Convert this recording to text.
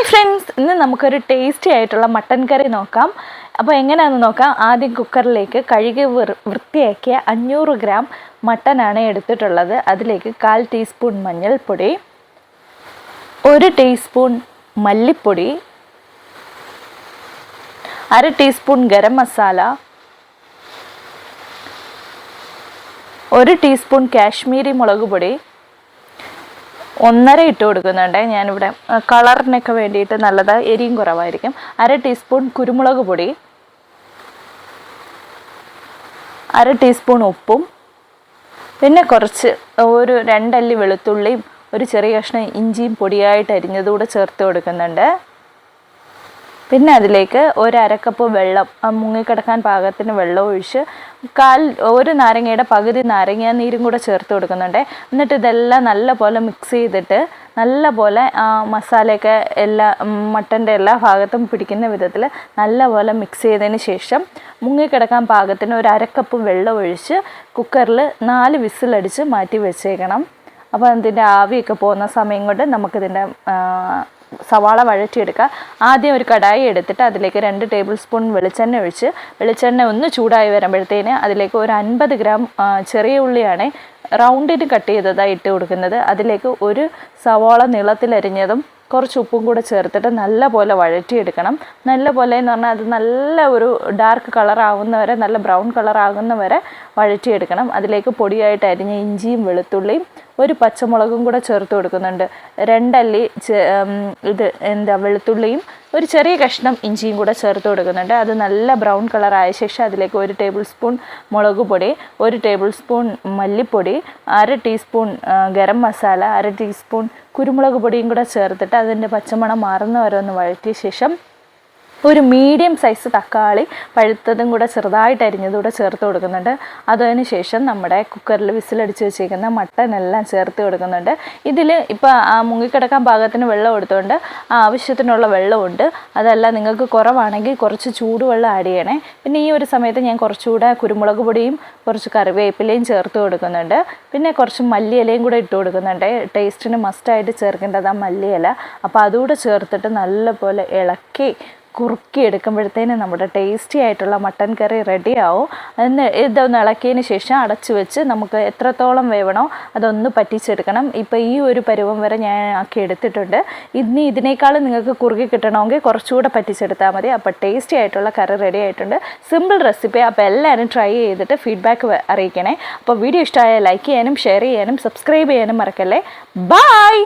Hi friends, ഇന്ന് നമുക്കൊരു tasty ആയിട്ടുള്ള മട്ടൻ കറി നോക്കാം. അപ്പോൾ എങ്ങനെയാണെന്ന് നോക്കാം. ആദ്യം കുക്കറിലേക്ക് കഴുകി വൃത്തിയാക്കിയ 500 ഗ്രാം മട്ടനാണ് എടുത്തിട്ടുള്ളത്. അതിലേക്ക് 1/4 ടീസ്പൂൺ മഞ്ഞൾപ്പൊടി, 1 ടീസ്പൂൺ മല്ലിപ്പൊടി, 1/2 ടീസ്പൂൺ ഗരം മസാല, 1 ടീസ്പൂൺ കാശ്മീരി മുളക് പൊടി, 1.5 ഇട്ട് കൊടുക്കുന്നുണ്ട്. ഞാനിവിടെ കളറിനൊക്കെ വേണ്ടിയിട്ട് നല്ലത്, എരിയും കുറവായിരിക്കും. 1/2 ടീസ്പൂൺ കുരുമുളക് പൊടി, 1/2 ടീസ്പൂൺ ഉപ്പും, പിന്നെ കുറച്ച് ഒരു 2 അല്ലി വെളുത്തുള്ളിയും ഒരു ചെറിയ കഷ്ണം ഇഞ്ചിയും പൊടിയായിട്ട് അരിഞ്ഞതുകൂടെ ചേർത്ത് കൊടുക്കുന്നുണ്ട്. പിന്നെ അതിലേക്ക് 1/2 കപ്പ് വെള്ളം, മുങ്ങിക്കിടക്കാൻ പാകത്തിന് വെള്ളം ഒഴിച്ച് ഒരു നാരങ്ങയുടെ പകുതി നാരങ്ങ നീരും കൂടെ ചേർത്ത് കൊടുക്കുന്നുണ്ട്. എന്നിട്ട് ഇതെല്ലാം നല്ലപോലെ മിക്സ് ചെയ്തിട്ട് നല്ലപോലെ മസാലയൊക്കെ മട്ടൻ്റെ എല്ലാ ഭാഗത്തും പിടിക്കുന്ന വിധത്തിൽ നല്ലപോലെ മിക്സ് ചെയ്തതിന് ശേഷം മുങ്ങിക്കിടക്കാൻ പാകത്തിന് 1/2 കപ്പ് വെള്ളം ഒഴിച്ച് കുക്കറിൽ 4 വിസിലടിച്ച് മാറ്റി വെച്ചേക്കണം. അപ്പോൾ അതിൻ്റെ ആവിയൊക്കെ പോകുന്ന സമയം കൊണ്ട് നമുക്കിതിൻ്റെ സവാള വഴറ്റിയെടുക്കുക. ആദ്യം ഒരു കടായി എടുത്തിട്ട് അതിലേക്ക് 2 ടേബിൾ സ്പൂൺ വെളിച്ചെണ്ണ ഒഴിച്ച് വെളിച്ചെണ്ണ ഒന്ന് ചൂടായി വരുമ്പോഴത്തേന് അതിലേക്ക് ഒരു 50 ഗ്രാം ചെറിയ ഉള്ളിയാണ് റൗണ്ടിന് കട്ട് ചെയ്തതായി ഇട്ട് കൊടുക്കുന്നത്. അതിലേക്ക് ഒരു സവാള നീളത്തിലരിഞ്ഞതും കുറച്ച് ഉപ്പും കൂടെ ചേർത്തിട്ട് നല്ലപോലെ വഴറ്റിയെടുക്കണം. നല്ലപോലെ എന്ന് പറഞ്ഞാൽ അത് നല്ല ഒരു ഡാർക്ക് കളറാകുന്നവരെ, നല്ല ബ്രൗൺ കളറാകുന്നവരെ വഴറ്റിയെടുക്കണം. അതിലേക്ക് പൊടിയായിട്ട് അരിഞ്ഞ ഇഞ്ചിയും വെളുത്തുള്ളിയും 1 പച്ചമുളകും കൂടെ ചേർത്ത് കൊടുക്കുന്നുണ്ട്. 2 അല്ലി വെളുത്തുള്ളിയും ഒരു ചെറിയ കഷ്ണം ഇഞ്ചിയും കൂടെ ചേർത്ത് കൊടുക്കുന്നുണ്ട്. അത് നല്ല ബ്രൗൺ കളറായ ശേഷം അതിലേക്ക് 1 ടേബിൾ സ്പൂൺ മുളക് പൊടി, 1 ടേബിൾ സ്പൂൺ മല്ലിപ്പൊടി, 1/2 ടീസ്പൂൺ ഗരം മസാല, 1/2 ടീസ്പൂൺ കുരുമുളക് പൊടിയും കൂടെ ചേർത്തിട്ട് അതിൻ്റെ പച്ചമണം മാറുന്ന വരെ ഒന്ന് വഴറ്റിയ ശേഷം ഒരു മീഡിയം സൈസ് തക്കാളി പഴുത്തതും കൂടെ ചെറുതായിട്ട് അരിഞ്ഞതുകൂടെ ചേർത്ത് കൊടുക്കുന്നുണ്ട്. അതിന് ശേഷം നമ്മുടെ കുക്കറിൽ വിസിലടിച്ച് വെച്ചേക്കുന്ന മട്ടൻ എല്ലാം ചേർത്ത് കൊടുക്കുന്നുണ്ട്. ഇതിൽ ഇപ്പോൾ മുങ്ങിക്കിടക്കാൻ പാകത്തിന് വെള്ളം എടുത്തുകൊണ്ട് ആവശ്യത്തിനുള്ള വെള്ളമുണ്ട്. അതല്ല നിങ്ങൾക്ക് കുറവാണെങ്കിൽ കുറച്ച് ചൂടുവെള്ളം ആഡ് ചെയ്യണേ. പിന്നെ ഈ ഒരു സമയത്ത് ഞാൻ കുറച്ചുകൂടെ കുരുമുളക് പൊടിയും കുറച്ച് കറിവേപ്പിലയും ചേർത്ത് കൊടുക്കുന്നുണ്ട്. പിന്നെ കുറച്ച് മല്ലിയിലയും കൂടെ ഇട്ട് കൊടുക്കുന്നുണ്ട്. ടേസ്റ്റിന് മസ്റ്റായിട്ട് ചേർക്കേണ്ടത് മല്ലിയില. അപ്പോൾ അതുകൂടെ ചേർത്തിട്ട് നല്ലപോലെ ഇളക്കി കുറുക്കി എടുക്കുമ്പോഴത്തേന് നമ്മുടെ ടേസ്റ്റി ആയിട്ടുള്ള മട്ടൻ കറി റെഡിയാവും. ഇതൊന്ന് ഇളക്കിയതിന് ശേഷം അടച്ചു വെച്ച് നമുക്ക് എത്രത്തോളം വേവണോ അതൊന്ന് പറ്റിച്ചെടുക്കണം. ഇപ്പോൾ ഈ ഒരു പരുവം വരെ ഞാൻ ആക്കി എടുത്തിട്ടുണ്ട്. ഇതിനേക്കാളും നിങ്ങൾക്ക് കുറുകി കിട്ടണമെങ്കിൽ കുറച്ചുകൂടെ പറ്റിച്ചെടുത്താൽ മതി. അപ്പോൾ ടേസ്റ്റി ആയിട്ടുള്ള കറി റെഡി ആയിട്ടുണ്ട്. Simple recipe. അപ്പോൾ എല്ലാവരും ട്രൈ ചെയ്തിട്ട് ഫീഡ്ബാക്ക് അറിയിക്കണേ. അപ്പോൾ വീഡിയോ ഇഷ്ടമായാൽ ലൈക്ക് ചെയ്യാനും ഷെയർ ചെയ്യാനും സബ്സ്ക്രൈബ് ചെയ്യാനും മറക്കല്ലേ. ബൈ.